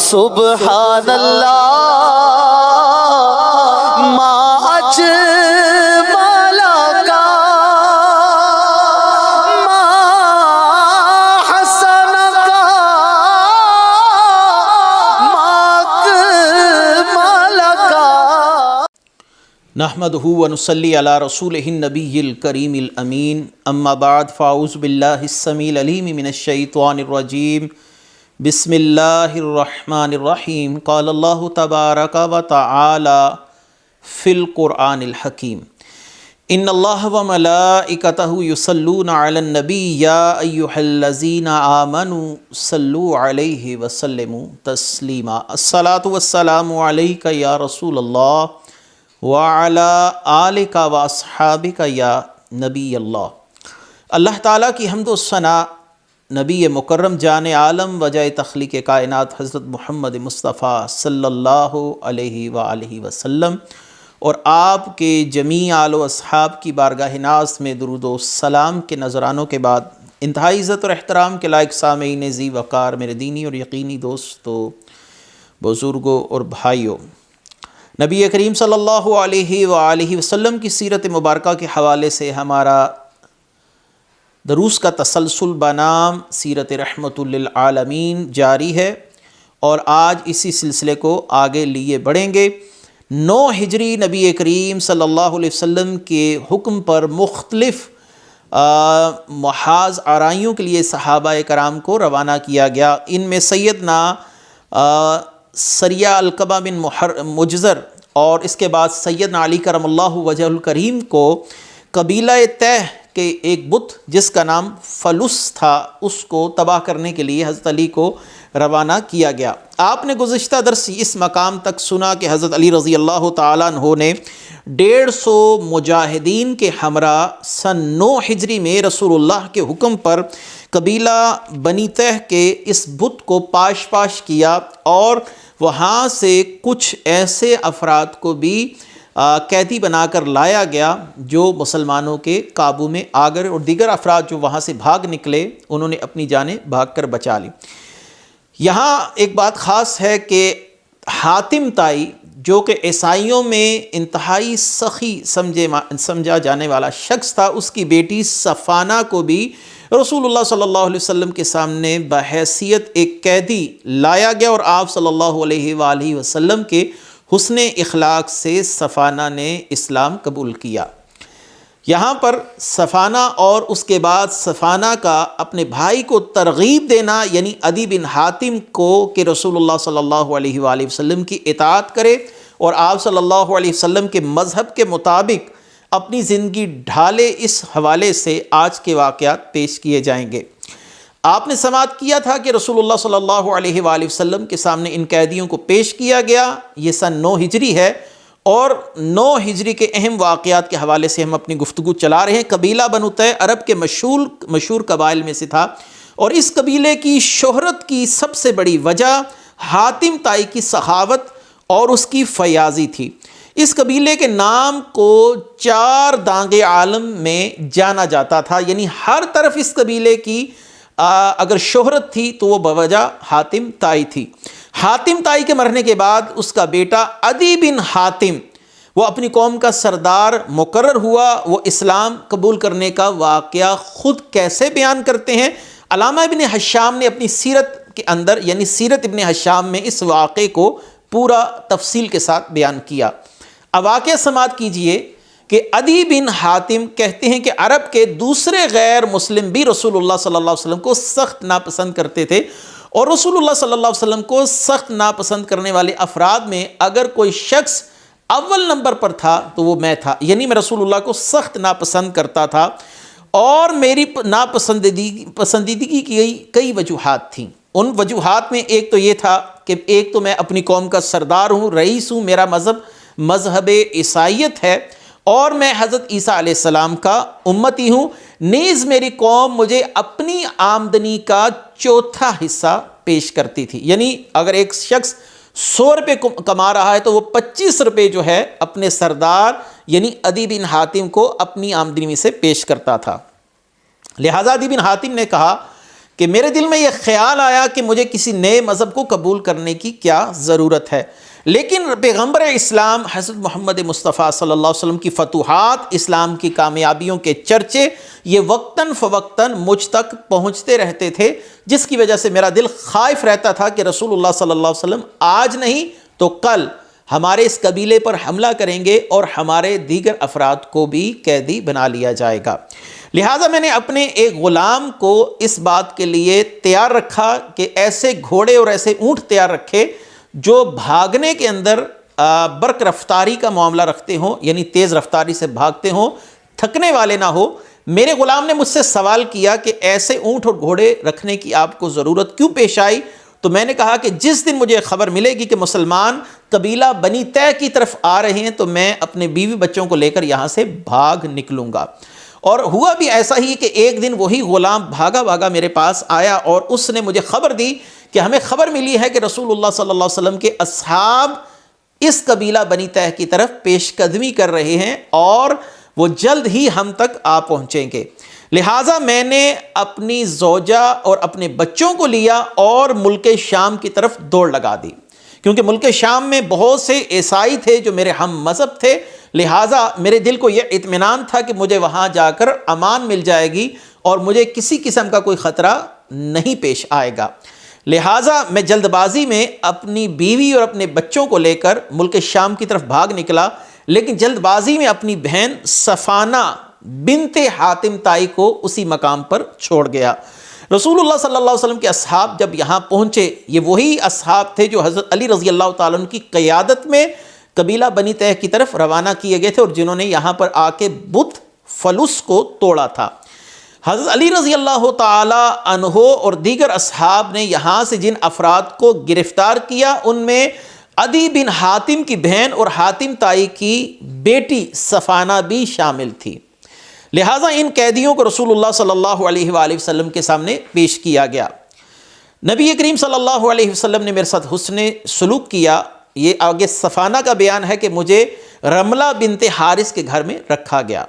سبحان اللہ ما اجمل کا ما حسن کا ما اکمل کا۔ نحمدہ ونصلی علی رسولہ النبی الکریم الامین، اما بعد فاعوذ باللہ السمیع العلیم من الشیطان الرجیم، بسم اللہ الرحمن الرحیم۔ قال اللہ تبارک و تعالی فی القرآن الحکیم، ان اللہ وملائکتہ یصلون علی النبی یا ایہا الذین آمنوا صلوا علیہ وسلموا تسلیما۔ الصلاۃ والسلام علیک یا رسول اللہ وعلی آلک واصحابک یا نبی اللہ۔ اللہ تعالیٰ کی حمد و ثنا نبی مکرم جان عالم وجہ تخلیق کائنات حضرت محمد مصطفیٰ صلی اللہ علیہ وآلہ وسلم اور آپ کے جمیع آل و اصحاب کی بارگاہ ناز میں درود و سلام کے نذرانوں کے بعد، انتہائی عزت اور احترام کے لائق سامعین ذی وقار میرے دینی اور یقینی دوستوں، بزرگوں اور بھائیوں، نبی کریم صلی اللہ علیہ وآلہ وسلم کی سیرت مبارکہ کے حوالے سے ہمارا دروس کا تسلسل بنام سیرت رحمت للعالمین جاری ہے، اور آج اسی سلسلے کو آگے لیے بڑھیں گے۔ 9 ہجری نبی کریم صلی اللہ علیہ وسلم کے حکم پر مختلف محاذ آرائیوں کے لیے صحابہ کرام کو روانہ کیا گیا۔ ان میں سیدنا سریہ القبہ بن مجزر اور اس کے بعد سیدنا علی کرم اللہ وجہ الکریم کو قبیلہ تہ کہ ایک بت جس کا نام فلس تھا، اس کو تباہ کرنے کے لیے حضرت علی کو روانہ کیا گیا۔ آپ نے گزشتہ درس اس مقام تک سنا کہ حضرت علی رضی اللہ تعالیٰ عنہ نے 150 مجاہدین کے ہمراہ سن 9 ہجری میں رسول اللہ کے حکم پر قبیلہ بنی تہ کے اس بت کو پاش کیا، اور وہاں سے کچھ ایسے افراد کو بھی قیدی بنا کر لایا گیا جو مسلمانوں کے قابو میں آ گئے، اور دیگر افراد جو وہاں سے بھاگ نکلے انہوں نے اپنی جانیں بھاگ کر بچا لی۔ یہاں ایک بات خاص ہے کہ حاتم طائی جو کہ عیسائیوں میں انتہائی سخی سمجھا جانے والا شخص تھا، اس کی بیٹی صفانہ کو بھی رسول اللہ صلی اللہ علیہ وسلم کے سامنے بحیثیت ایک قیدی لایا گیا، اور آپ صلی اللہ علیہ وآلہ وسلم کے حسن اخلاق سے صفانہ نے اسلام قبول کیا۔ یہاں پر صفانہ اور اس کے بعد صفانہ کا اپنے بھائی کو ترغیب دینا، یعنی عدی بن حاتم کو کہ رسول اللہ صلی اللہ علیہ وآلہ وسلم کی اطاعت کرے اور آپ صلی اللہ علیہ وسلم کے مذہب کے مطابق اپنی زندگی ڈھالے، اس حوالے سے آج کے واقعات پیش کیے جائیں گے۔ آپ نے سماعت کیا تھا کہ رسول اللہ صلی اللہ علیہ وآلہ وسلم کے سامنے ان قیدیوں کو پیش کیا گیا۔ یہ سن 9 ہجری ہے، اور 9 ہجری کے اہم واقعات کے حوالے سے ہم اپنی گفتگو چلا رہے ہیں۔ قبیلہ بنو تہ عرب کے مشہور قبائل میں سے تھا، اور اس قبیلے کی شہرت کی سب سے بڑی وجہ حاتم طائی کی سخاوت اور اس کی فیاضی تھی۔ اس قبیلے کے نام کو 4 دانگ عالم میں جانا جاتا تھا، یعنی ہر طرف اس قبیلے کی اگر شہرت تھی تو وہ بوجہ حاتم طائی تھی۔ حاتم طائی کے مرنے کے بعد اس کا بیٹا عدی بن حاتم وہ اپنی قوم کا سردار مقرر ہوا۔ وہ اسلام قبول کرنے کا واقعہ خود کیسے بیان کرتے ہیں؟ علامہ ابن حشام نے اپنی سیرت کے اندر، یعنی سیرت ابن حشام میں، اس واقعے کو پورا تفصیل کے ساتھ بیان کیا۔ اب واقعہ سماعت کیجئے کہ عدی بن حاتم کہتے ہیں کہ عرب کے دوسرے غیر مسلم بھی رسول اللہ صلی اللہ علیہ وسلم کو سخت ناپسند کرتے تھے، اور رسول اللہ صلی اللہ علیہ وسلم کو سخت ناپسند کرنے والے افراد میں اگر کوئی شخص اول نمبر پر تھا تو وہ میں تھا، یعنی میں رسول اللہ کو سخت ناپسند کرتا تھا، اور میری ناپسندیدگی کی کئی وجوہات تھیں۔ ان وجوہات میں ایک تو یہ تھا کہ ایک تو میں اپنی قوم کا سردار ہوں، رئیس ہوں، میرا مذہب عیسائیت ہے، اور میں حضرت عیسیٰ علیہ السلام کا امتی ہوں، نیز میری قوم مجھے اپنی آمدنی کا 1/4 حصہ پیش کرتی تھی۔ یعنی اگر ایک شخص 100 روپے کما رہا ہے تو وہ 25 روپے جو ہے اپنے سردار یعنی عدی بن حاتم کو اپنی آمدنی میں سے پیش کرتا تھا۔ لہٰذا عدی بن حاتم نے کہا کہ میرے دل میں یہ خیال آیا کہ مجھے کسی نئے مذہب کو قبول کرنے کی کیا ضرورت ہے، لیکن پیغمبر اسلام حضرت محمد مصطفیٰ صلی اللہ علیہ وسلم کی فتوحات، اسلام کی کامیابیوں کے چرچے یہ وقتاً فوقتاً مجھ تک پہنچتے رہتے تھے، جس کی وجہ سے میرا دل خائف رہتا تھا کہ رسول اللہ صلی اللہ علیہ وسلم آج نہیں تو کل ہمارے اس قبیلے پر حملہ کریں گے اور ہمارے دیگر افراد کو بھی قیدی بنا لیا جائے گا۔ لہٰذا میں نے اپنے ایک غلام کو اس بات کے لیے تیار رکھا کہ ایسے گھوڑے اور ایسے اونٹ تیار رکھے جو بھاگنے کے اندر برق رفتاری کا معاملہ رکھتے ہوں، یعنی تیز رفتاری سے بھاگتے ہوں، تھکنے والے نہ ہو۔ میرے غلام نے مجھ سے سوال کیا کہ ایسے اونٹ اور گھوڑے رکھنے کی آپ کو ضرورت کیوں پیش آئی؟ تو میں نے کہا کہ جس دن مجھے خبر ملے گی کہ مسلمان قبیلہ بنی طے کی طرف آ رہے ہیں تو میں اپنے بیوی بچوں کو لے کر یہاں سے بھاگ نکلوں گا۔ اور ہوا بھی ایسا ہی کہ ایک دن وہی غلام بھاگا بھاگا میرے پاس آیا اور اس نے مجھے خبر دی کہ ہمیں خبر ملی ہے کہ رسول اللہ صلی اللہ علیہ وسلم کے اصحاب اس قبیلہ بنی طے کی طرف پیش قدمی کر رہے ہیں اور وہ جلد ہی ہم تک آ پہنچیں گے۔ لہٰذا میں نے اپنی زوجہ اور اپنے بچوں کو لیا اور ملک شام کی طرف دوڑ لگا دی، کیونکہ ملک شام میں بہت سے عیسائی تھے جو میرے ہم مذہب تھے۔ لہٰذا میرے دل کو یہ اطمینان تھا کہ مجھے وہاں جا کر امان مل جائے گی اور مجھے کسی قسم کا کوئی خطرہ نہیں پیش آئے گا۔ لہٰذا میں جلد بازی میں اپنی بیوی اور اپنے بچوں کو لے کر ملک شام کی طرف بھاگ نکلا، لیکن جلد بازی میں اپنی بہن صفانہ بنت حاتم طائی کو اسی مقام پر چھوڑ گیا۔ رسول اللہ صلی اللہ علیہ وسلم کے اصحاب جب یہاں پہنچے، یہ وہی اصحاب تھے جو حضرت علی رضی اللہ تعالیٰ عنہ کی قیادت میں قبیلہ بنی طے کی طرف روانہ کیے گئے تھے اور جنہوں نے یہاں پر آ کے بت فلس کو توڑا تھا۔ حضرت علی رضی اللہ تعالی عنہ اور دیگر اصحاب نے یہاں سے جن افراد کو گرفتار کیا ان میں عدی بن حاتم کی بہن اور حاتم طائی کی بیٹی صفانہ بھی شامل تھی۔ لہٰذا ان قیدیوں کو رسول اللہ صلی اللہ علیہ وآلہ وسلم کے سامنے پیش کیا گیا۔ نبی کریم صلی اللہ علیہ وسلم نے میرے ساتھ حسن سلوک کیا۔ یہ آگے صفانہ کا بیان ہے کہ مجھے رملہ بنت حارث کے گھر میں رکھا گیا،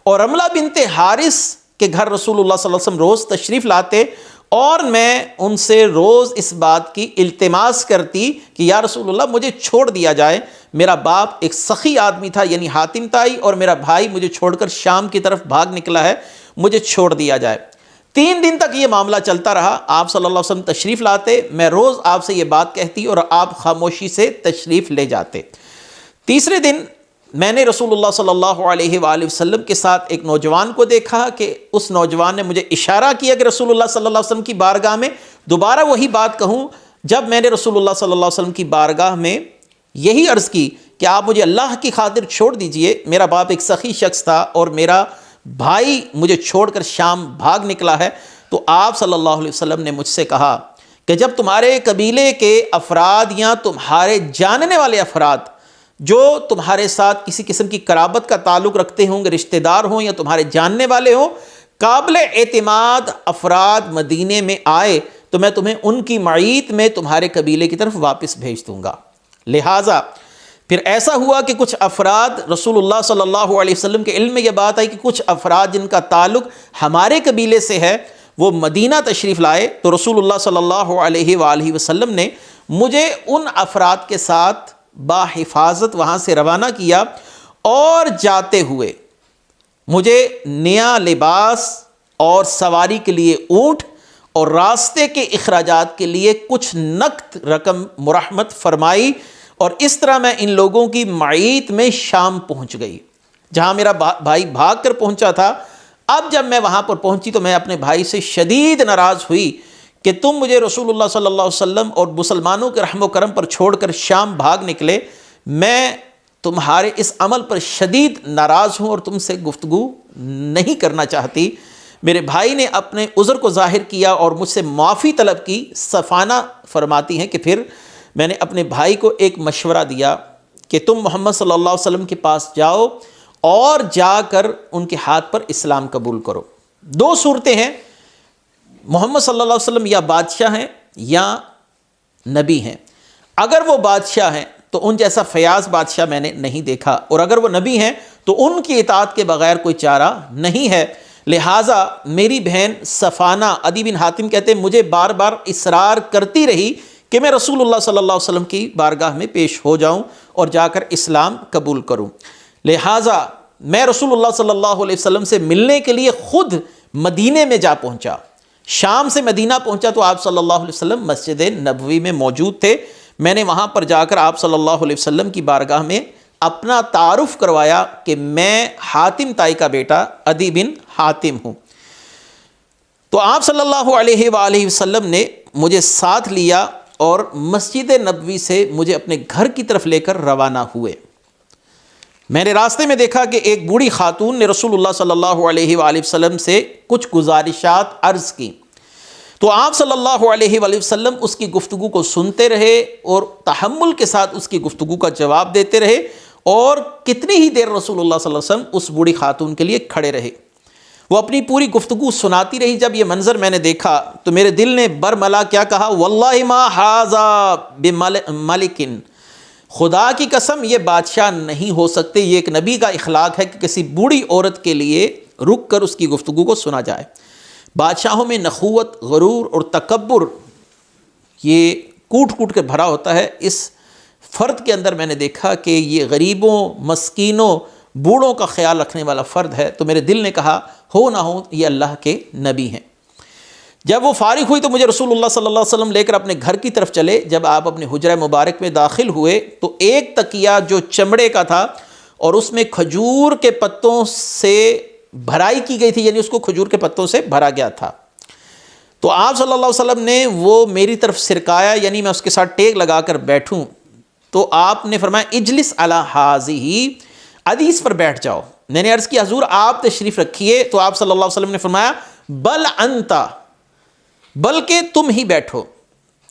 اور رملہ بنت حارث کے گھر رسول اللہ صلی اللہ علیہ وسلم روز تشریف لاتے اور میں ان سے روز اس بات کی التماس کرتی کہ یا رسول اللہ مجھے چھوڑ دیا جائے، میرا باپ ایک سخی آدمی تھا یعنی حاتم طائی، اور میرا بھائی مجھے چھوڑ کر شام کی طرف بھاگ نکلا ہے، مجھے چھوڑ دیا جائے۔ 3 دن تک یہ معاملہ چلتا رہا۔ آپ صلی اللہ علیہ وسلم تشریف لاتے، میں روز آپ سے یہ بات کہتی اور آپ خاموشی سے تشریف لے جاتے۔ تیسرے دن میں نے رسول اللہ صلی اللہ علیہ وآلہ وسلم کے ساتھ ایک نوجوان کو دیکھا کہ اس نوجوان نے مجھے اشارہ کیا کہ رسول اللہ صلی اللہ علیہ وسلم کی بارگاہ میں دوبارہ وہی بات کہوں۔ جب میں نے رسول اللہ صلی اللہ علیہ وسلم کی بارگاہ میں یہی عرض کی کہ آپ مجھے اللہ کی خاطر چھوڑ دیجئے، میرا باپ ایک سخی شخص تھا اور میرا بھائی مجھے چھوڑ کر شام بھاگ نکلا ہے، تو آپ صلی اللہ علیہ وسلم نے مجھ سے کہا کہ جب تمہارے قبیلے کے افراد یا تمہارے جاننے والے افراد جو تمہارے ساتھ کسی قسم کی قرابت کا تعلق رکھتے ہوں گے، رشتہ دار ہوں یا تمہارے جاننے والے ہوں، قابل اعتماد افراد مدینے میں آئے تو میں تمہیں ان کی معیت میں تمہارے قبیلے کی طرف واپس بھیج دوں گا۔ لہٰذا پھر ایسا ہوا کہ کچھ افراد رسول اللہ صلی اللہ علیہ وسلم کے علم میں یہ بات آئی کہ کچھ افراد جن کا تعلق ہمارے قبیلے سے ہے وہ مدینہ تشریف لائے، تو رسول اللہ صلی اللہ علیہ وآلہ وسلم نے مجھے ان افراد کے ساتھ باحفاظت وہاں سے روانہ کیا، اور جاتے ہوئے مجھے نیا لباس اور سواری کے لیے اونٹ اور راستے کے اخراجات کے لیے کچھ نقد رقم مرحمت فرمائی، اور اس طرح میں ان لوگوں کی معیت میں شام پہنچ گئی جہاں میرا بھائی بھاگ کر پہنچا تھا۔ اب جب میں وہاں پر پہنچی تو میں اپنے بھائی سے شدید ناراض ہوئی کہ تم مجھے رسول اللہ صلی اللہ علیہ وسلم اور مسلمانوں کے رحم و کرم پر چھوڑ کر شام بھاگ نکلے، میں تمہارے اس عمل پر شدید ناراض ہوں اور تم سے گفتگو نہیں کرنا چاہتی۔ میرے بھائی نے اپنے عذر کو ظاہر کیا اور مجھ سے معافی طلب کی۔ صفانہ فرماتی ہیں کہ پھر میں نے اپنے بھائی کو ایک مشورہ دیا کہ تم محمد صلی اللہ علیہ وسلم کے پاس جاؤ اور جا کر ان کے ہاتھ پر اسلام قبول کرو۔ 2 صورتیں ہیں، محمد صلی اللہ علیہ وسلم یا بادشاہ ہیں یا نبی ہیں۔ اگر وہ بادشاہ ہیں تو ان جیسا فیاض بادشاہ میں نے نہیں دیکھا، اور اگر وہ نبی ہیں تو ان کی اطاعت کے بغیر کوئی چارہ نہیں ہے۔ لہٰذا میری بہن صفانہ عدی بن حاتم کہتے ہیں مجھے بار بار اصرار کرتی رہی کہ میں رسول اللہ صلی اللہ علیہ وسلم کی بارگاہ میں پیش ہو جاؤں اور جا کر اسلام قبول کروں، لہٰذا میں رسول اللہ صلی اللہ علیہ وسلم سے ملنے کے لیے خود مدینے میں جا پہنچا۔ شام سے مدینہ پہنچا تو آپ صلی اللہ علیہ وسلم مسجد نبوی میں موجود تھے۔ میں نے وہاں پر جا کر آپ صلی اللہ علیہ وسلم کی بارگاہ میں اپنا تعارف کروایا کہ میں حاتم تائی کا بیٹا عدی بن حاتم ہوں۔ تو آپ صلی اللہ علیہ وآلہ وسلم نے مجھے ساتھ لیا اور مسجد نبوی سے مجھے اپنے گھر کی طرف لے کر روانہ ہوئے۔ میں نے راستے میں دیکھا کہ ایک بوڑھی خاتون نے رسول اللہ صلی اللہ علیہ وآلہ وسلم سے کچھ گزارشات عرض کی، تو آپ صلی اللہ علیہ وآلہ وسلم اس کی گفتگو کو سنتے رہے اور تحمل کے ساتھ اس کی گفتگو کا جواب دیتے رہے، اور کتنی ہی دیر رسول اللہ صلی اللہ علیہ وسلم اس بوڑھی خاتون کے لیے کھڑے رہے۔ وہ اپنی پوری گفتگو سناتی رہی۔ جب یہ منظر میں نے دیکھا تو میرے دل نے برملا کیا کہا، واللہ ما ھذا بملک، خدا کی قسم یہ بادشاہ نہیں ہو سکتے، یہ ایک نبی کا اخلاق ہے کہ کسی بوڑھی عورت کے لیے رک کر اس کی گفتگو کو سنا جائے۔ بادشاہوں میں نخوت، غرور اور تکبر یہ کوٹ کوٹ کے بھرا ہوتا ہے۔ اس فرد کے اندر میں نے دیکھا کہ یہ غریبوں، مسکینوں، بوڑھوں کا خیال رکھنے والا فرد ہے، تو میرے دل نے کہا ہو نہ ہو یہ اللہ کے نبی ہیں۔ جب وہ فارغ ہوئی تو مجھے رسول اللہ صلی اللہ علیہ وسلم لے کر اپنے گھر کی طرف چلے۔ جب آپ اپنے حجرہ مبارک میں داخل ہوئے تو ایک تکیہ جو چمڑے کا تھا اور اس میں کھجور کے پتوں سے بھرائی کی گئی تھی، یعنی اس کو کھجور کے پتوں سے بھرا گیا تھا، تو آپ صلی اللہ علیہ وسلم نے وہ میری طرف سرکایا، یعنی میں اس کے ساتھ ٹیک لگا کر بیٹھوں، تو آپ نے فرمایا اجلس علی ھذہ، عدی اس پر بیٹھ جاؤ۔ میں نے عرض کیا حضور آپ تشریف رکھیے، تو آپ صلی اللہ علیہ وسلم نے فرمایا بل انت، بلکہ تم ہی بیٹھو۔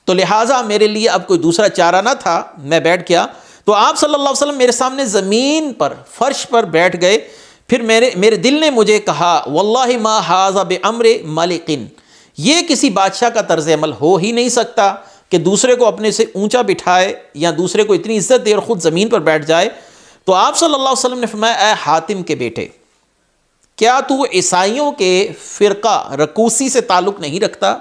تو لہٰذا میرے لیے اب کوئی دوسرا چارہ نہ تھا، میں بیٹھ گیا۔ تو آپ صلی اللہ علیہ وسلم میرے سامنے زمین پر، فرش پر بیٹھ گئے۔ پھر میرے دل نے مجھے کہا واللہ ما ھذا بامر ملک، یہ کسی بادشاہ کا طرز عمل ہو ہی نہیں سکتا کہ دوسرے کو اپنے سے اونچا بٹھائے یا دوسرے کو اتنی عزت دے اور خود زمین پر بیٹھ جائے۔ تو آپ صلی اللہ علیہ وسلم نے فرمایا اے حاتم کے بیٹے، کیا تو عیسائیوں کے فرقہ رکوسی سے تعلق نہیں رکھتا؟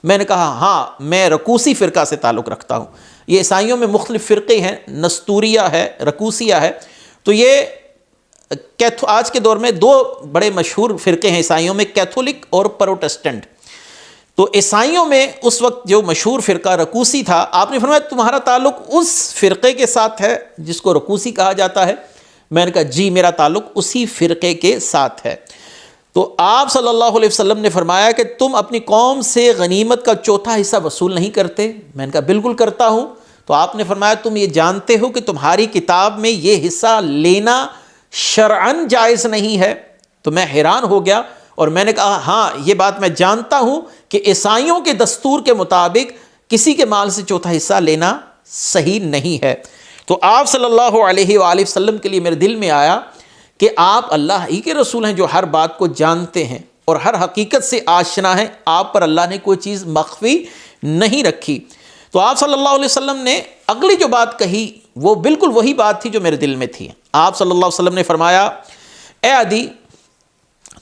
میں نے کہا ہاں میں رکوسی فرقہ سے تعلق رکھتا ہوں۔ یہ عیسائیوں میں مختلف فرقے ہیں، نستوریہ ہے، رکوسیہ ہے۔ تو یہ آج کے دور میں دو بڑے مشہور فرقے ہیں عیسائیوں میں، کیتھولک اور پروٹسٹنٹ۔ تو عیسائیوں میں اس وقت جو مشہور فرقہ رکوسی تھا، آپ نے فرمایا تمہارا تعلق اس فرقے کے ساتھ ہے جس کو رکوسی کہا جاتا ہے؟ میں نے کہا جی میرا تعلق اسی فرقے کے ساتھ ہے۔ تو آپ صلی اللہ علیہ وسلم نے فرمایا کہ تم اپنی قوم سے غنیمت کا چوتھا حصہ وصول نہیں کرتے؟ میں نے کہا بالکل کرتا ہوں۔ تو آپ نے فرمایا تم یہ جانتے ہو کہ تمہاری کتاب میں یہ حصہ لینا شرعاً جائز نہیں ہے؟ تو میں حیران ہو گیا اور میں نے کہا ہاں یہ بات میں جانتا ہوں کہ عیسائیوں کے دستور کے مطابق کسی کے مال سے چوتھا حصہ لینا صحیح نہیں ہے۔ تو آپ صلی اللہ علیہ وآلہ وسلم کے لیے میرے دل میں آیا کہ آپ اللہ ہی کے رسول ہیں جو ہر بات کو جانتے ہیں اور ہر حقیقت سے آشنا ہیں، آپ پر اللہ نے کوئی چیز مخفی نہیں رکھی۔ تو آپ صلی اللہ علیہ وسلم نے اگلی جو بات کہی وہ بالکل وہی بات تھی جو میرے دل میں تھی۔ آپ صلی اللہ علیہ وسلم نے فرمایا اے عدی،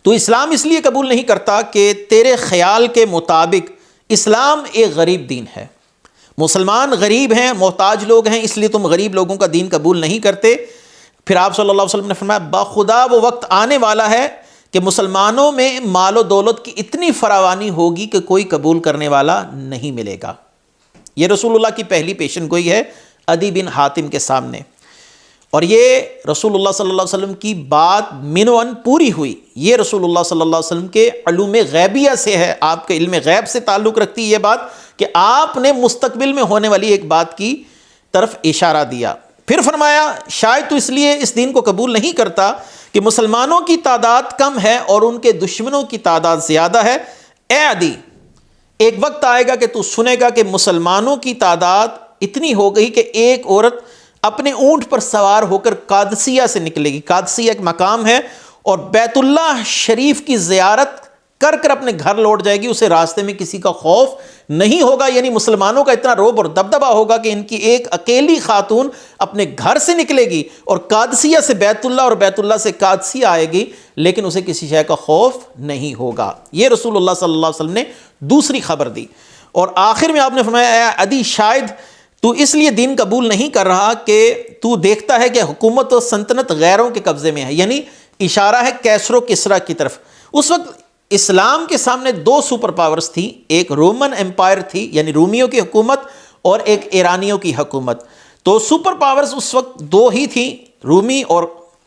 تو اسلام اس لیے قبول نہیں کرتا کہ تیرے خیال کے مطابق اسلام ایک غریب دین ہے، مسلمان غریب ہیں، محتاج لوگ ہیں، اس لیے تم غریب لوگوں کا دین قبول نہیں کرتے۔ پھر آپ صلی اللہ علیہ وسلم نے فرمایا باخدا وہ وقت آنے والا ہے کہ مسلمانوں میں مال و دولت کی اتنی فراوانی ہوگی کہ کوئی قبول کرنے والا نہیں ملے گا۔ یہ رسول اللہ کی پہلی پیشن گوئی ہے عدی بن حاتم کے سامنے، اور یہ رسول اللہ صلی اللہ علیہ وسلم کی بات منون پوری ہوئی۔ یہ رسول اللہ صلی اللہ علیہ وسلم کے علوم غیبیہ سے ہے، آپ کے علم غیب سے تعلق رکھتی ہے یہ بات کہ آپ نے مستقبل میں ہونے والی ایک بات کی طرف اشارہ دیا۔ پھر فرمایا شاید تو اس لیے اس دین کو قبول نہیں کرتا کہ مسلمانوں کی تعداد کم ہے اور ان کے دشمنوں کی تعداد زیادہ ہے۔ اے عدی، ایک وقت آئے گا کہ تو سنے گا کہ مسلمانوں کی تعداد اتنی ہو گئی کہ ایک عورت اپنے اونٹ پر سوار ہو کر قادسیہ سے نکلے گی۔ قادسیہ ایک مقام ہے اور بیت اللہ شریف کی زیارت کر کر اپنے گھر لوٹ جائے گی، اسے راستے میں کسی کا خوف نہیں ہوگا۔ یعنی مسلمانوں کا اتنا روب اور دبدبہ ہوگا کہ ان کی ایک اکیلی خاتون اپنے گھر سے نکلے گی اور قادسیہ سے بیت اللہ اور بیت اللہ سے قادسیہ آئے گی، لیکن اسے کسی شے کا خوف نہیں ہوگا۔ یہ رسول اللہ صلی اللہ علیہ وسلم نے دوسری خبر دی۔ اور آخر میں آپ نے فرمایا اے عدی، شاید تو اس لیے دین قبول نہیں کر رہا کہ تو دیکھتا ہے کہ حکومت و سلطنت غیروں کے قبضے میں ہے، یعنی اشارہ ہے کیسر و کسریٰ کی طرف۔ اس وقت اسلام کے سامنے دو سپر پاورز تھی، ایک رومن امپائر تھی یعنی رومیوں کی حکومت، اور ایک ایرانیوں کی حکومت۔ تو سپر پاورز اس وقت دو ہی تھیں، رومی اور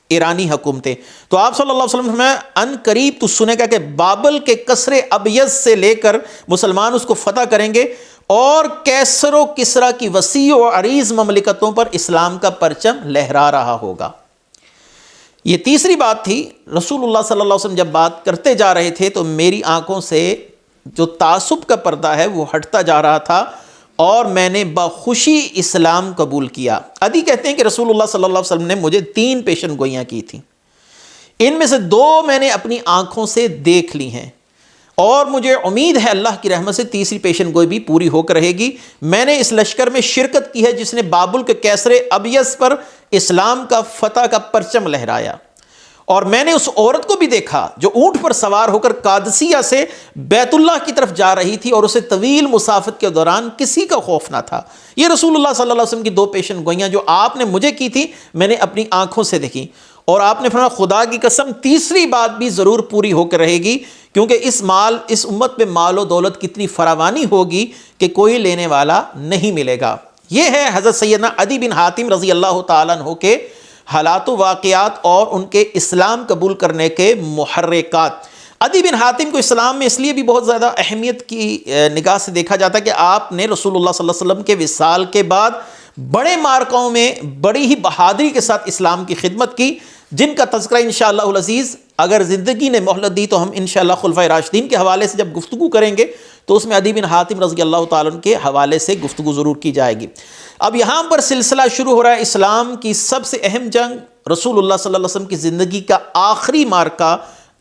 ایرانی حکومتیں۔ تو آپ صلی اللہ علیہ وسلم نے ان قریب تو سنے گا کہ بابل کے قصر ابیض سے لے کر مسلمان اس کو فتح کریں گے، اور کیسر و کسریٰ کی وسیع و عریض مملکتوں پر اسلام کا پرچم لہرا رہا ہوگا۔ یہ تیسری بات تھی۔ رسول اللہ صلی اللہ علیہ وسلم جب بات کرتے جا رہے تھے تو میری آنکھوں سے جو تعصب کا پردہ ہے وہ ہٹتا جا رہا تھا، اور میں نے بخوشی اسلام قبول کیا۔ عدی کہتے ہیں کہ رسول اللہ صلی اللہ علیہ وسلم نے مجھے 3 پیشن گوئیاں کی تھیں، ان میں سے 2 میں نے اپنی آنکھوں سے دیکھ لی ہیں، اور مجھے امید ہے اللہ کی رحمت سے تیسری پیشن گوئی بھی پوری ہو کر رہے گی۔ میں نے اس لشکر میں شرکت کی ہے جس نے بابل کے کیسر ابیض پر اسلام کا فتح کا پرچم لہرایا، اور میں نے اس عورت کو بھی دیکھا جو اونٹ پر سوار ہو کر قادسیہ سے بیت اللہ کی طرف جا رہی تھی، اور اسے طویل مسافت کے دوران کسی کا خوف نہ تھا۔ یہ رسول اللہ صلی اللہ علیہ وسلم کی 2 پیشن گوئیاں جو آپ نے مجھے کی تھی، میں نے اپنی آنکھوں سے دیکھی۔ اور آپ نے فرمایا خدا کی قسم تیسری بات بھی ضرور پوری ہو کر رہے گی، کیونکہ اس امت میں مال و دولت کتنی فراوانی ہوگی کہ کوئی لینے والا نہیں ملے گا۔ یہ ہے حضرت سیدنا عدی بن حاتم رضی اللہ تعالیٰ عنہ کے حالات و واقعات اور ان کے اسلام قبول کرنے کے محرکات۔ عدی بن حاتم کو اسلام میں اس لیے بھی بہت زیادہ اہمیت کی نگاہ سے دیکھا جاتا ہے کہ آپ نے رسول اللہ صلی اللہ علیہ وسلم کے وصال کے بعد بڑے مارکوں میں بڑی ہی بہادری کے ساتھ اسلام کی خدمت کی، جن کا تذکرہ انشاءاللہ العزیز اگر زندگی نے مہلت دی تو ہم انشاءاللہ خلفائے راشدین کے حوالے سے جب گفتگو کریں گے تو اس میں عدی بن حاتم رضی اللہ تعالیٰ عنہ کے حوالے سے گفتگو ضرور کی جائے گی۔ اب یہاں پر سلسلہ شروع ہو رہا ہے اسلام کی سب سے اہم جنگ، رسول اللہ صلی اللہ علیہ وسلم کی زندگی کا آخری مارکہ،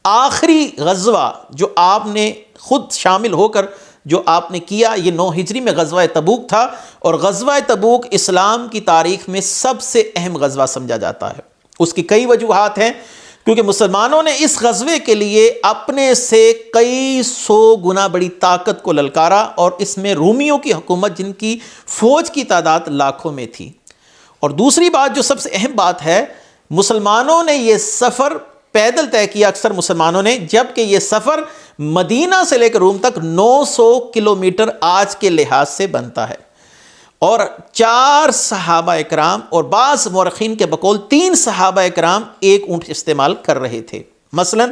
آخری غزوہ جو آپ نے خود شامل ہو کر جو آپ نے کیا، یہ 9 ہجری میں غزوہ تبوک تھا، اور غزوہ تبوک اسلام کی تاریخ میں سب سے اہم غزوہ سمجھا جاتا ہے۔ اس کی کئی وجوہات ہیں، کیونکہ مسلمانوں نے اس غزوے کے لیے اپنے سے کئی 100 گنا بڑی طاقت کو للکارا، اور اس میں رومیوں کی حکومت جن کی فوج کی تعداد لاکھوں میں تھی۔ اور دوسری بات جو سب سے اہم بات ہے، مسلمانوں نے یہ سفر پیدل طے کیا، اکثر مسلمانوں نے، جبکہ یہ سفر مدینہ سے لے کر روم تک 900 کلومیٹر آج کے لحاظ سے بنتا ہے، اور 4 صحابہ اکرام اور بعض مورخین کے بقول 3 صحابہ اکرام ایک اونٹ استعمال کر رہے تھے۔ مثلا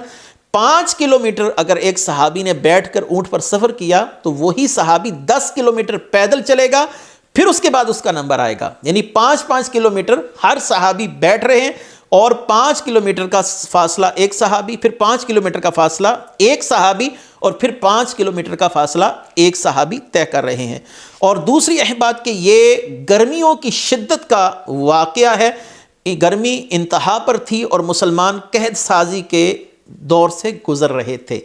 5 کلومیٹر اگر ایک صحابی نے بیٹھ کر اونٹ پر سفر کیا تو وہی صحابی 10 کلومیٹر پیدل چلے گا، پھر اس کے بعد اس کا نمبر آئے گا، یعنی 5 کلومیٹر ہر صحابی بیٹھ رہے ہیں، اور 5 کلومیٹر کا فاصلہ ایک صحابی، پھر 5 کلومیٹر کا فاصلہ ایک صحابی، اور پھر 5 کلومیٹر کا فاصلہ ایک صحابی طے کر رہے ہیں۔ اور دوسری اہم بات کہ یہ گرمیوں کی شدت کا واقعہ ہے، گرمی انتہا پر تھی اور مسلمان قحط سازی کے دور سے گزر رہے تھے۔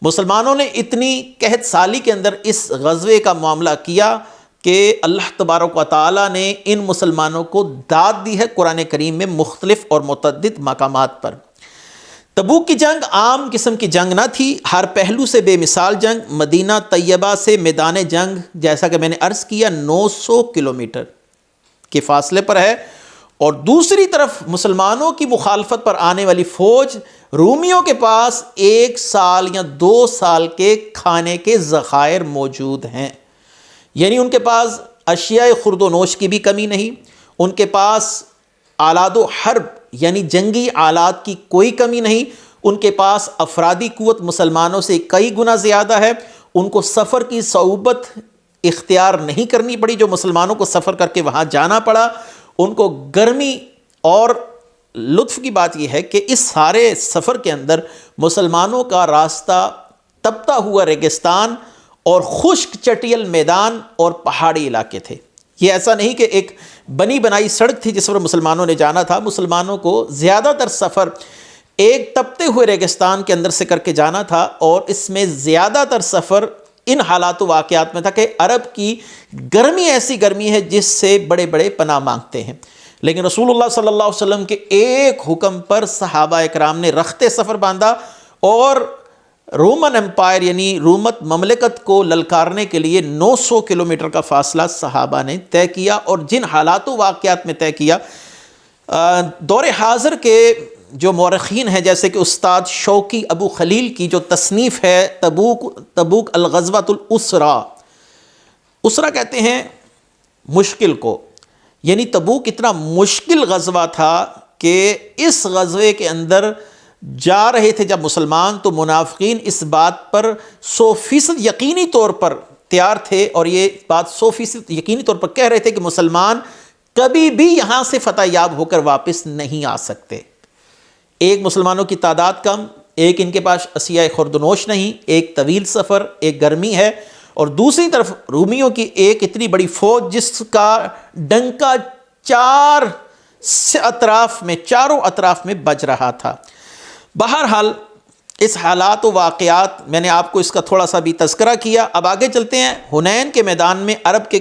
مسلمانوں نے اتنی قحط سالی کے اندر اس غزوے کا معاملہ کیا کہ اللہ تبارک و تعالیٰ نے ان مسلمانوں کو داد دی ہے قرآن کریم میں مختلف اور متعدد مقامات پر۔ تبوک کی جنگ عام قسم کی جنگ نہ تھی، ہر پہلو سے بے مثال جنگ۔ مدینہ طیبہ سے میدان جنگ جیسا کہ میں نے عرض کیا 900 کلومیٹر کے فاصلے پر ہے، اور دوسری طرف مسلمانوں کی مخالفت پر آنے والی فوج، رومیوں کے پاس 1 سال یا 2 سال کے کھانے کے ذخائر موجود ہیں، یعنی ان کے پاس اشیاء خرد و نوش کی بھی کمی نہیں، ان کے پاس آلات و حرب یعنی جنگی آلات کی کوئی کمی نہیں، ان کے پاس افرادی قوت مسلمانوں سے کئی گنا زیادہ ہے، ان کو سفر کی صعوبت اختیار نہیں کرنی پڑی جو مسلمانوں کو سفر کر کے وہاں جانا پڑا، ان کو گرمی، اور لطف کی بات یہ ہے کہ اس سارے سفر کے اندر مسلمانوں کا راستہ تپتا ہوا ریگستان اور خشک چٹیل میدان اور پہاڑی علاقے تھے۔ یہ ایسا نہیں کہ ایک بنی بنائی سڑک تھی جس پر مسلمانوں نے جانا تھا، مسلمانوں کو زیادہ تر سفر ایک تپتے ہوئے ریگستان کے اندر سے کر کے جانا تھا، اور اس میں زیادہ تر سفر ان حالات و واقعات میں تھا کہ عرب کی گرمی ایسی گرمی ہے جس سے بڑے بڑے پناہ مانگتے ہیں، لیکن رسول اللہ صلی اللہ علیہ وسلم کے ایک حکم پر صحابہ اکرام نے رخت سفر باندھا، اور رومن امپائر یعنی رومت مملکت کو للکارنے کے لیے 900 کلومیٹر کا فاصلہ صحابہ نے طے کیا، اور جن حالات و واقعات میں طے کیا، دور حاضر کے جو مورخین ہیں جیسے کہ استاد شوقی ابو خلیل کی جو تصنیف ہے تبوک الغزوۃ الاسرا، اسرا کہتے ہیں مشکل کو، یعنی تبوک اتنا مشکل غزوہ تھا کہ اس غزوے کے اندر جا رہے تھے جب مسلمان، تو منافقین اس بات پر 100% یقینی طور پر تیار تھے، اور یہ بات 100% یقینی طور پر کہہ رہے تھے کہ مسلمان کبھی بھی یہاں سے فتح یاب ہو کر واپس نہیں آ سکتے۔ ایک مسلمانوں کی تعداد کم، ایک ان کے پاس اسیہ خوردنوش نہیں، ایک طویل سفر، ایک گرمی ہے، اور دوسری طرف رومیوں کی ایک اتنی بڑی فوج جس کا ڈنکا چاروں اطراف میں بج رہا تھا۔ بہرحال اس حالات و واقعات میں نے آپ کو اس کا تھوڑا سا بھی تذکرہ کیا۔ اب آگے چلتے ہیں۔ حنین کے میدان میں عرب کے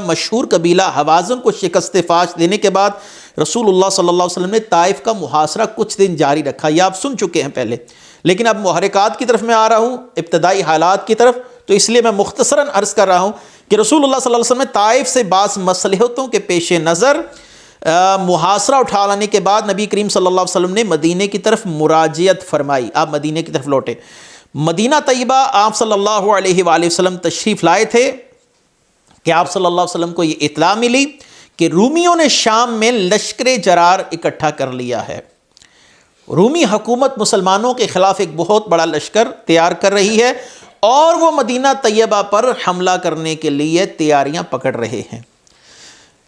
مشہور قبیلہ حوازن کو شکست فاش دینے کے بعد رسول اللہ صلی اللہ علیہ وسلم نے طائف کا محاصرہ کچھ دن جاری رکھا، یہ آپ سن چکے ہیں پہلے، لیکن اب محرکات کی طرف میں آ رہا ہوں، ابتدائی حالات کی طرف، تو اس لیے میں مختصراً عرض کر رہا ہوں کہ رسول اللہ صلی اللہ علیہ وسلم نے طائف سے بعض مصلحتوں کے پیش نظر محاصرہ اٹھا لانے کے بعد نبی کریم صلی اللہ علیہ وسلم نے مدینے کی طرف مراجعت فرمائی، آپ مدینے کی طرف لوٹے۔ مدینہ طیبہ آپ صلی اللہ علیہ وآلہ وسلم تشریف لائے تھے کہ آپ صلی اللہ علیہ وسلم کو یہ اطلاع ملی کہ رومیوں نے شام میں لشکر جرار اکٹھا کر لیا ہے۔ رومی حکومت مسلمانوں کے خلاف ایک بہت بڑا لشکر تیار کر رہی ہے، اور وہ مدینہ طیبہ پر حملہ کرنے کے لیے تیاریاں پکڑ رہے ہیں۔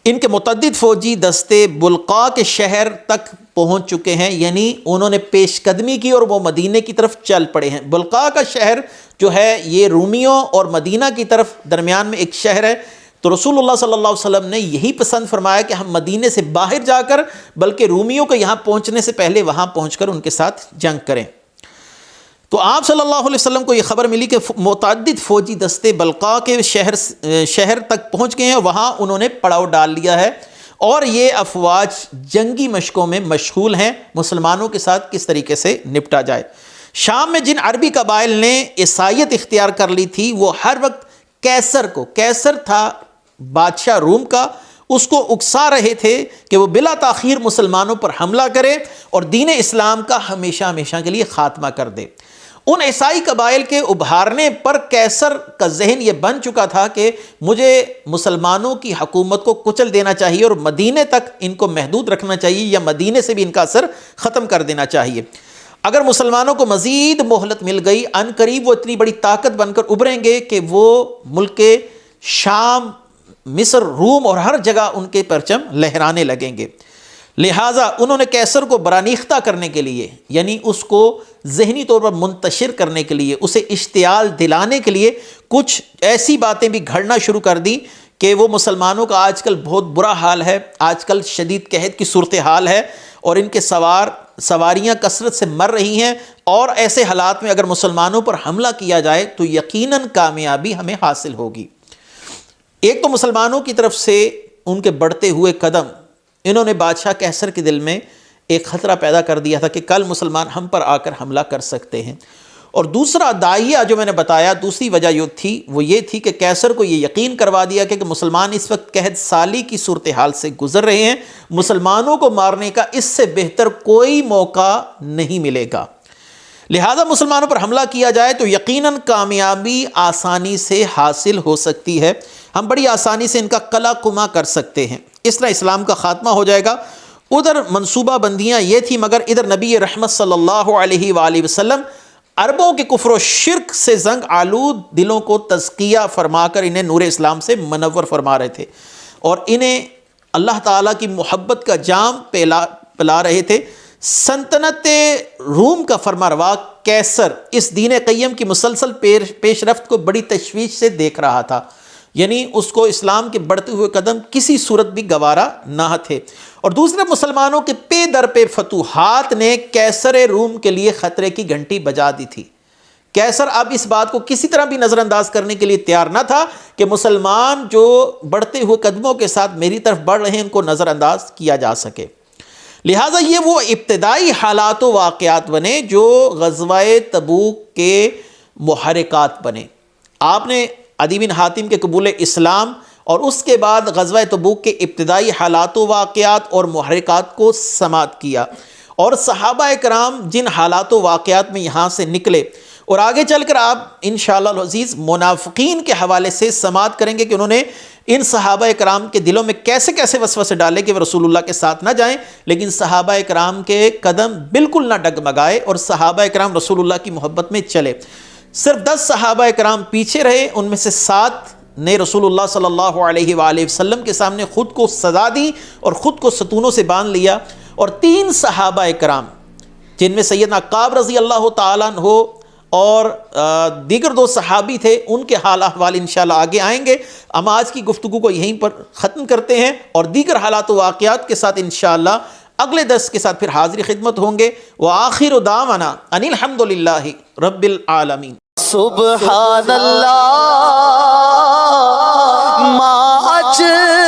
ان کے متعدد فوجی دستے بلقاء کے شہر تک پہنچ چکے ہیں، یعنی انہوں نے پیش قدمی کی اور وہ مدینے کی طرف چل پڑے ہیں۔ بلقاء کا شہر جو ہے یہ رومیوں اور مدینہ کی طرف درمیان میں ایک شہر ہے، تو رسول اللہ صلی اللہ علیہ وسلم نے یہی پسند فرمایا کہ ہم مدینے سے باہر جا کر بلکہ رومیوں کو یہاں پہنچنے سے پہلے وہاں پہنچ کر ان کے ساتھ جنگ کریں۔ تو آپ صلی اللہ علیہ وسلم کو یہ خبر ملی کہ متعدد فوجی دستے بلقاء کے شہر تک پہنچ گئے ہیں، وہاں انہوں نے پڑاؤ ڈال لیا ہے، اور یہ افواج جنگی مشقوں میں مشغول ہیں، مسلمانوں کے ساتھ کس طریقے سے نپٹا جائے۔ شام میں جن عربی قبائل نے عیسائیت اختیار کر لی تھی، وہ ہر وقت کیسر تھا بادشاہ روم کا، اس کو اکسا رہے تھے کہ وہ بلا تاخیر مسلمانوں پر حملہ کرے اور دین اسلام کا ہمیشہ ہمیشہ کے لیے خاتمہ کر دے۔ ان عیسائی قبائل کے ابھارنے پر کیسر کا ذہن یہ بن چکا تھا کہ مجھے مسلمانوں کی حکومت کو کچل دینا چاہیے اور مدینے تک ان کو محدود رکھنا چاہیے، یا مدینے سے بھی ان کا اثر ختم کر دینا چاہیے۔ اگر مسلمانوں کو مزید مہلت مل گئی، ان قریب وہ اتنی بڑی طاقت بن کر ابھریں گے کہ وہ ملک شام، مصر، روم اور ہر جگہ ان کے پرچم لہرانے لگیں گے۔ لہٰذا انہوں نے کیسر کو برانیختہ کرنے کے لیے، یعنی اس کو ذہنی طور پر منتشر کرنے کے لیے، اسے اشتعال دلانے کے لیے کچھ ایسی باتیں بھی گھڑنا شروع کر دی کہ وہ مسلمانوں کا آج کل بہت برا حال ہے، آج کل شدید قحط کی صورتحال ہے، اور ان کے سواریاں کثرت سے مر رہی ہیں، اور ایسے حالات میں اگر مسلمانوں پر حملہ کیا جائے تو یقیناً کامیابی ہمیں حاصل ہوگی۔ ایک تو مسلمانوں کی طرف سے ان کے بڑھتے ہوئے قدم، انہوں نے بادشاہ کیسر کے دل میں ایک خطرہ پیدا کر دیا تھا کہ کل مسلمان ہم پر آ کر حملہ کر سکتے ہیں۔ اور دوسرا داعیہ جو میں نے بتایا، دوسری وجہ وہ یہ تھی کہ کیسر کو یہ یقین کروا دیا کہ مسلمان اس وقت قحط سالی کی صورتحال سے گزر رہے ہیں، مسلمانوں کو مارنے کا اس سے بہتر کوئی موقع نہیں ملے گا، لہذا مسلمانوں پر حملہ کیا جائے تو یقیناً کامیابی آسانی سے حاصل ہو سکتی ہے، ہم بڑی آسانی سے ان کا قلع قمع کر سکتے ہیں، اس طرح اسلام کا خاتمہ ہو جائے گا۔ ادھر منصوبہ بندیاں یہ تھی، مگر ادھر نبی رحمت صلی اللہ علیہ وآلہ وسلم عربوں کے کفر و شرک سے زنگ آلود دلوں کو تزکیہ فرما کر انہیں نور اسلام سے منور فرما رہے تھے، اور انہیں اللہ تعالیٰ کی محبت کا جام پلا رہے تھے۔ سلطنت روم کا فرمانروا کیسر اس دین قیم کی مسلسل پیش رفت کو بڑی تشویش سے دیکھ رہا تھا، یعنی اس کو اسلام کے بڑھتے ہوئے قدم کسی صورت بھی گوارا نہ تھے۔ اور دوسرے مسلمانوں کے پے در پہ فتوحات نے کیسر روم کے لیے خطرے کی گھنٹی بجا دی تھی۔ کیسر اب اس بات کو کسی طرح بھی نظر انداز کرنے کے لیے تیار نہ تھا کہ مسلمان جو بڑھتے ہوئے قدموں کے ساتھ میری طرف بڑھ رہے ہیں ان کو نظر انداز کیا جا سکے۔ لہٰذا یہ وہ ابتدائی حالات و واقعات بنے جو غزوہ تبوک کے محرکات بنے۔ آپ نے عدی بن حاتم کے قبول اسلام اور اس کے بعد غزوہ تبوک کے ابتدائی حالات و واقعات اور محرکات کو سماعت کیا، اور صحابہ کرام جن حالات و واقعات میں یہاں سے نکلے، اور آگے چل کر آپ انشاءاللہ العزیز منافقین کے حوالے سے سماعت کریں گے کہ انہوں نے ان صحابہ کرام کے دلوں میں کیسے کیسے وسوسے ڈالے کہ وہ رسول اللہ کے ساتھ نہ جائیں، لیکن صحابہ کرام کے قدم بالکل نہ ڈگمگائے اور صحابہ کرام رسول اللہ کی محبت میں چلے۔ صرف 10 صحابہ کرام پیچھے رہے، ان میں سے 7 نے رسول اللہ صلی اللہ علیہ وآلہ وسلم کے سامنے خود کو سزا دی اور خود کو ستونوں سے باندھ لیا، اور 3 صحابہ کرام جن میں سیدنا عقاب رضی اللہ تعالیٰ عنہ اور دیگر 2 صحابی تھے، ان کے حال احوال انشاءاللہ آگے آئیں گے۔ ہم آج کی گفتگو کو یہیں پر ختم کرتے ہیں اور دیگر حالات و واقعات کے ساتھ انشاءاللہ اگلے درس کے ساتھ پھر حاضری خدمت ہوں گے۔ وآخر دعوانا ان الحمد للہ رب العالمین۔ سبحان اللہ ما اجل